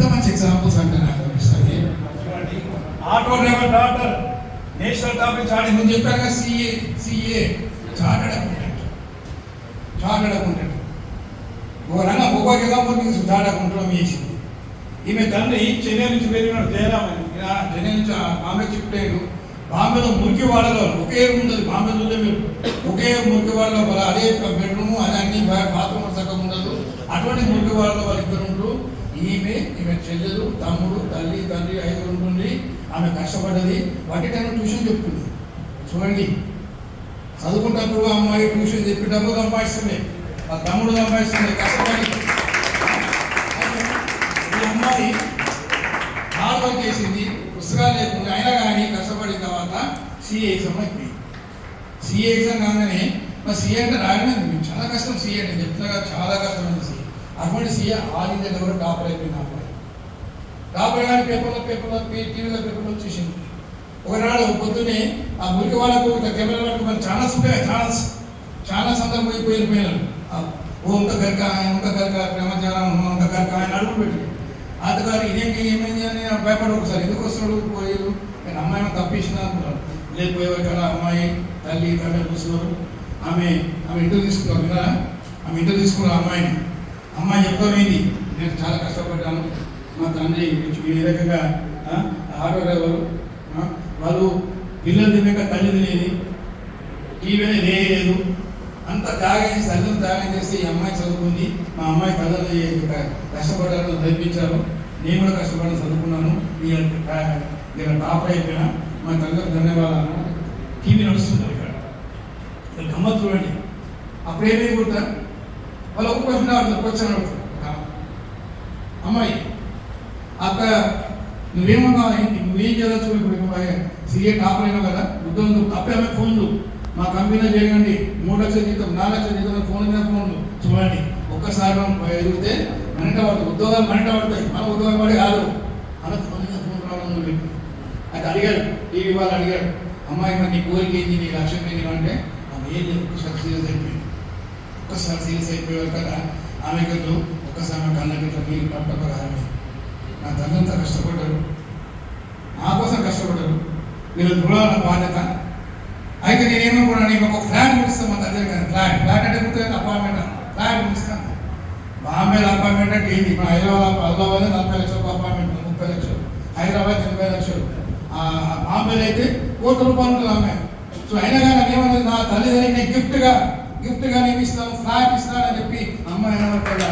ఎంత మంచి ఎగ్జాంపుల్స్ అంటే నాకు అనిపిస్తుంది. Auto driver doctor national top నుంచి ఆడి ముందు చెప్పారు కదా, సిఏ చార్టెడ్ అకౌంటెంట్ ఒక రంగం ఒక్కొక్క ఎగ్జాంపుల్ మీకు చార్టెడ్ అకౌంటెంట్ వేసింది. ఈమె తండ్రి చెన్నై నుంచి పెరిగినాడు జయరామని, చెన్నై నుంచి బాంబే షిఫ్ట్ అయ్యాడు. బాంబేలో మురికివాడలో ఒకే ఉంటుంది, బాంబేలో మీరు ఒకే మురికివాడలో వాళ్ళ అదే బెడ్రూము అదే అన్ని బాత్రూమ్ చక్కగా ఉండదు. అటువంటి మురికివాడలో వాళ్ళు ఇద్దరు ఉంటారు. ఈమె చెల్లెలు తమ్ముడు తల్లి తండ్రి 5 ఉంటుంది. ఆమె కష్టపడ్డది. వాటి టైంలో ట్యూషన్ చెప్తుంది. చూడండి, చదువుకుంటప్పుడు అమ్మాయి ట్యూషన్ చెప్పి డబ్బులు సంపాదిస్తుంది, ఆ తమ్ముడు సంపాదిస్తుంది కష్టపడి. ఈ అమ్మాయి హార్డ్ వర్క్ చేసింది, పుస్తకాలు లేకుండా అయినా కానీ కష్టపడిన తర్వాత సిఏ ఎగ్జామ్ అయిపోయింది. సిఏ ఎగ్జామ్ కాగానే మరి సిఏ అంటే రాయడమే చాలా కష్టం. సిఏ అంటే చెప్తున్నా చాలా కష్టమైంది సిఏ. అటువంటి CA all India level topper అయిపోయింది. అమ్మాయి టాపర్ కానీ పేపర్లో టీవీలో పేపర్లో వచ్చేసింది. ఒకనాడు పొద్దున్నే ఆ మురికి వాళ్ళకు కెమెరా వాళ్ళకు మరి చాలా సందర్భం వెళ్ళిపోయినాడు. ఓంక గర్క క్రమచారం ఓంక గర్క ఆయన అడుగు పెట్టి అంతగారు ఇదేంటి ఏమైంది అని భయపడి ఒకసారి ఎందుకు వస్తున్నాడు పోయేది. నేను అమ్మాయి తప్పించిన అనుకున్నాను. లేకపోయేవారు కదా అమ్మాయి తల్లి తండ్రి కూర్చున్నారు. ఆమె ఇంటర్వ్యూ తీసుకున్నాను కదా, ఆమె ఇంటర్వ్యూ తీసుకున్న అమ్మాయి చెప్తామేంది, నేను చాలా కష్టపడ్డాను. మా తండ్రి ఈ రకంగా ఆటో డ్రైవరు, వాళ్ళు పిల్లలు తిన్నాక తల్లి తినేది, టీవీనే లేదు, అంత త్యాగం చేసి తల్లిని త్యాగం చేసి ఈ అమ్మాయి చదువుకుంది. మా అమ్మాయి తల్లిని కష్టపడ్డారు, చదివించారు. నేను కూడా కష్టపడి చదువుకున్నాను. నేను టాపర్ అయిపోయినా. మా తల్లికి ధన్యవాదాలు. టీవీ నడుస్తున్నారు ఇక్కడ గమ్మత్ చూడండి. అప్పుడేమేమి కుడతారు వాళ్ళు ఒక క్వశ్చన్ అడుగుతారు. అమ్మాయి అక్క నువ్వేమన్నా నువ్వేం చదవచ్చు, ఇప్పుడు సీఏ టాపర్ అయినావు కదా, ఉద్యోగం తప్పే ఆమె ఫోన్లు మా కంపెనీలో చేయకండి, 3 లక్షల జీతం 4 లక్షల జీతం ఫోన్ మీద ఫోన్లు చూడండి. ఒక్కసారి మనం ఎదిగితే మనిట పడుతుంది, ఉద్యోగాలు మనిట పడతాయి. మన ఉద్యోగం పడి కాదు మనకు ఫోన్ రావడం పెట్టి అయితే అడిగాడు, టీవీ వాళ్ళు అడిగాడు, అమ్మాయి మరి నీ కోరిక ఏంది, నీ లక్ష్యం ఏంటి అంటే ఆమె ఏం లేదు, ఒక్కసారి సీరియస్ అయిపోయింది. ఒక్కసారి సీరియస్ అయిపోయారు కదా ఆమె గంటూ ఒక్కసారి నా కళ్ళ గంటలు నీళ్ళు పట్టక ఆమె నా తల్లంతా కష్టపడ్డారు, నా కోసం కష్టపడ్డారు, వీళ్ళు దృఢాల బాధ్యత. అయితే నేనేమనుకున్నాను, నేను ఒక ఫ్లాట్ కుడిస్తాను మా దగ్గర కానీ ఫ్లాట్ అంటే గుర్తుంది అపార్ట్మెంట్, ఫ్లాట్ కుడిస్తాను. బాంబేలో అపార్ట్మెంట్ అంటే ఏంటి, ఇప్పుడు హైదరాబాద్ 40 లక్షలకు అపార్ట్మెంట్ 30 లక్షలు, హైదరాబాద్ 80 లక్షలు, బాంబేలో అయితే ₹1,00,00,000 ఉంటుంది అమ్మాయి. సో అయినా కానీ ఏమన్నది, నా తల్లిదండ్రులు నేను గిఫ్ట్గా నేను ఇస్తాను, ఫ్లాట్ ఇస్తాను అని చెప్పి అమ్మాయి ఏమంటారు.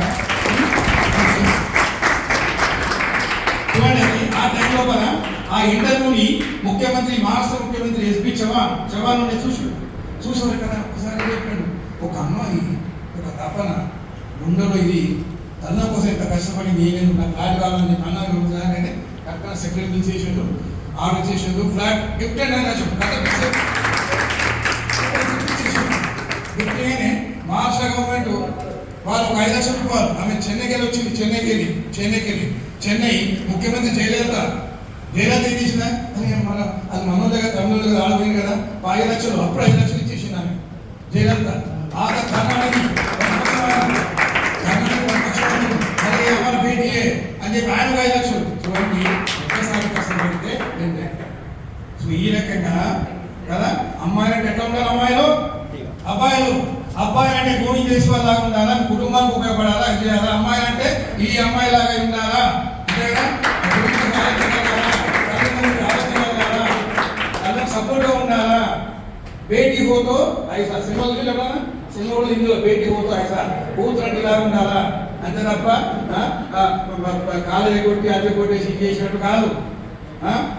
చూడండి, ఆ టైంలో కదా ఆ ఇంటర్వ్యూని ముఖ్యమంత్రి మహారాష్ట్ర ముఖ్యమంత్రి ఎస్బి చవాన్ నుండి చూసారు కదా. ఒకసారి చెప్పాడు, ఒక అమ్మాయి ఒక తపన గుండెలో ఇది తన కోసం ఎంత కష్టపడి నేను నా ఫ్లాట్ కావాలని అన్నారు. కరెక్ట్గా సెక్రటరీ బిల్ చేసిండు, ఆర్డర్ చేసిండు, ఫ్లాట్ గిఫ్ట్ అని గిఫ్ట్గానే మహారాష్ట్ర గవర్నమెంట్ వాళ్ళు ఒక 5 లక్షల రూపాయలు ఆమె చెన్నైకి వెళ్ళి వచ్చింది. చెన్నై ముఖ్యమంత్రి జయలలిత ఏం చేసిందా, మన అది మనోళ్ళ దగ్గర తమిళ దగ్గర ఆడపోయింది కదా, 5 లక్షలు అప్పుడు 5 లక్షలు ఇచ్చేసింది ఆమె జయలలిత. కర్ణాటక బేటీ అని చెప్పి ఆయన 5 లక్షలు. చూడండి ఒక్కసారి కష్టపడితే సో ఈ రకంగా కదా. అమ్మాయిలు అంటే ఎట్లా ఉండాలి, అబ్బాయిలు అంటే గోవింద చేసుకోవాలాగా ఉండాలా, కుటుంబానికి ఉపయోగపడాలా, ఇది చేయాలా. అమ్మాయి అంటే ఈ అమ్మాయి లాగా ఉండాలా, సపోర్ట్గా ఉండాలా. బేటీ హోతో 5 సార్లు సినిమాలు ఇందులో బేటీ హోతో 5 సార్లు కూతురంటి లాగా ఉండాలా. అంతే తప్ప కాలేజీ కొట్టి అద్దె కొట్టేసి చేసినట్టు కాదు,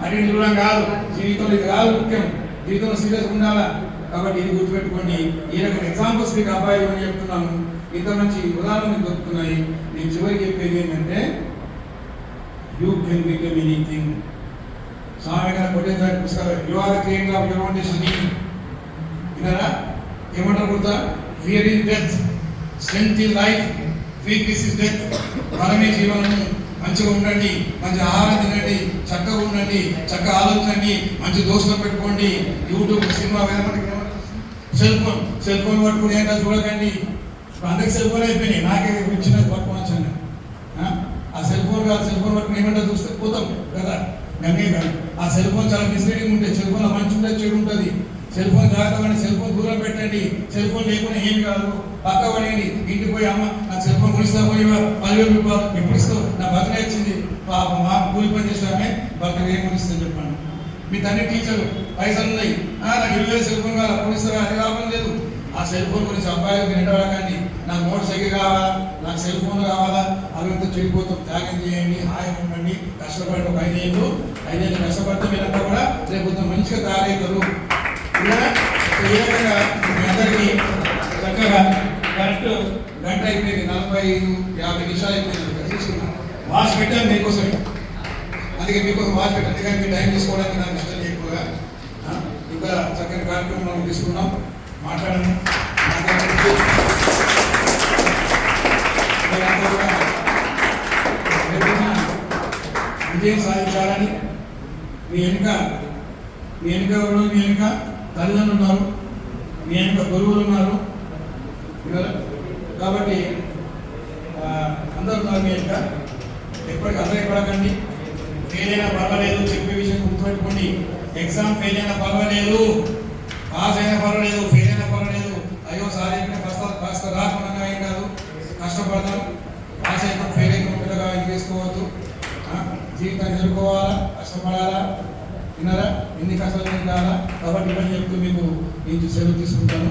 అటు చూడడం కాదు. జీవితంలో ఇది కాదు ముఖ్యం, జీవితంలో సీరియస్గా ఉండాలా. కాబట్టి ఇది గుర్తుపెట్టుకోండి. ఈ రకమైన ఎగ్జాంపుల్స్ మీకు అబ్బాయి అని చెప్తున్నాను, ఇంత మంచి ఉదాహరణలు దొరుకుతున్నాయి. నేను చివరికి చెప్పేది ఏంటంటే, you can become anything. Swami గారు కొట్టేదారి పుస్తకాలు you are the creator of your own destiny. విన్నారా ఏమంటారు గుర్తా, fear is death, strength is life, weakness is death. బలమే జీవనము. మంచిగా ఉండండి, మంచి ఆహారం తినండి, చక్కగా ఉండండి, చక్కగా ఆలోచించండి, మంచి దోస్తులు పెట్టుకోండి. యూట్యూబ్ సినిమా సెల్ ఫోన్ పట్టుకుని ఏంటో చూడకండి. ఇప్పుడు అందరికి సెల్ ఫోన్ అయిపోయినాయి, నాకే ఇచ్చినది పట్టుకోవచ్చు. ఆ సెల్ ఫోన్ ఫోన్ కాదు, సెల్ ఫోన్ పట్టుకుని ఏమంటే చూస్తే పోతాం కదా, గంగే కాదు. ఆ సెల్ ఫోన్ చాలా మిస్లీడింగ్ ఉంటుంది, సెల్ ఫోన్ మంచి ఉంటుంది, చెడు ఉంటుంది. సెల్ ఫోన్ జాగ్రత్తగా, సెల్ ఫోన్ దూరం పెట్టండి. సెల్ ఫోన్ లేకుండా ఏమి కాదు, పక్క పడేయండి. ఇంటికి పోయి అమ్మ నాకు సెల్ ఫోన్ కొనిస్తా, పోయి 10,000 రూపాయలు ఎప్పుడు ఇస్తావు, నా బర్త్డే వచ్చింది, మా కూలి పని చేసామే బర్త్డే ఏం కొనిస్తుంది చెప్పండి. మీ తండ్రి టీచరు పైసలు ఉన్నాయి, నాకు 20,000 సెల్ ఫోన్ కావాలి, కొనిస్తారా, అది లాభం లేదు. ఆ సెల్ ఫోన్ గురించి అబ్బాయిలకు నిండవడకండి. నాకు మోటార్ సైకిల్ కావాలా, నాకు సెల్ ఫోన్ కావాలా, అవింత చెడిపోతాం. త్యాగం చేయండి, హాయిగా ఉండండి, కష్టపడి ఒక 5 ఏళ్ళు కష్టపడితే మీరంతా కూడా రేపు మంచిగా తయారవుతారు. ఇలా ఈ రకంగా మీ అందరికీ చక్కగా కరెక్ట్ గంట అయిపోయింది, 45-50 నిమిషాలు అయిపోయింది. తీసుకున్నాను వాచ్ పెట్టాను మీకోసమే, అందుకే మీకోసం వాచ్ పెట్టాను. అందుకని మీ టైం తీసుకోవడానికి నాకు ఇష్టం ఎక్కువగా. ఇంకా చక్కని కార్యక్రమం మనం తీసుకున్నాం, మాట్లాడాను. విజయం సాధించాలని మీ వెనుక ఎవరు, మీ వెనుక తల్లిదండ్రులు ఉన్నారు, మీ వెనుక గురువులు ఉన్నారు కాబట్టి అందరూ ఉన్నారు మీ వెనుక. ఎప్పటికీ అందరూ పడకండి. ఫెయిల్ అయినా పర్వాలేదు, చెప్పే విషయం గుర్తుపెట్టుకోండి. ఎగ్జామ్ ఫెయిల్ అయినా పర్వాలేదు, పాస్ అయినా పర్వాలేదు, ఫెయిల్ అయినా పర్వాలేదు. అయ్యో సార్ కాస్త రాకుండా ఏం కాదు, కష్టపడతాం. పాస్ అయితే ఫెయిల్ అయితే పిల్లగా చేసుకోవద్దు. జీవితాన్ని ఎదుర్కోవాలా, కష్టపడాలా, విన్నారా, ఎన్ని కష్టాలు కావాలా. కాబట్టి ఇవన్నీ చెప్తూ మీకు నేను సెలవు తీసుకుంటాను.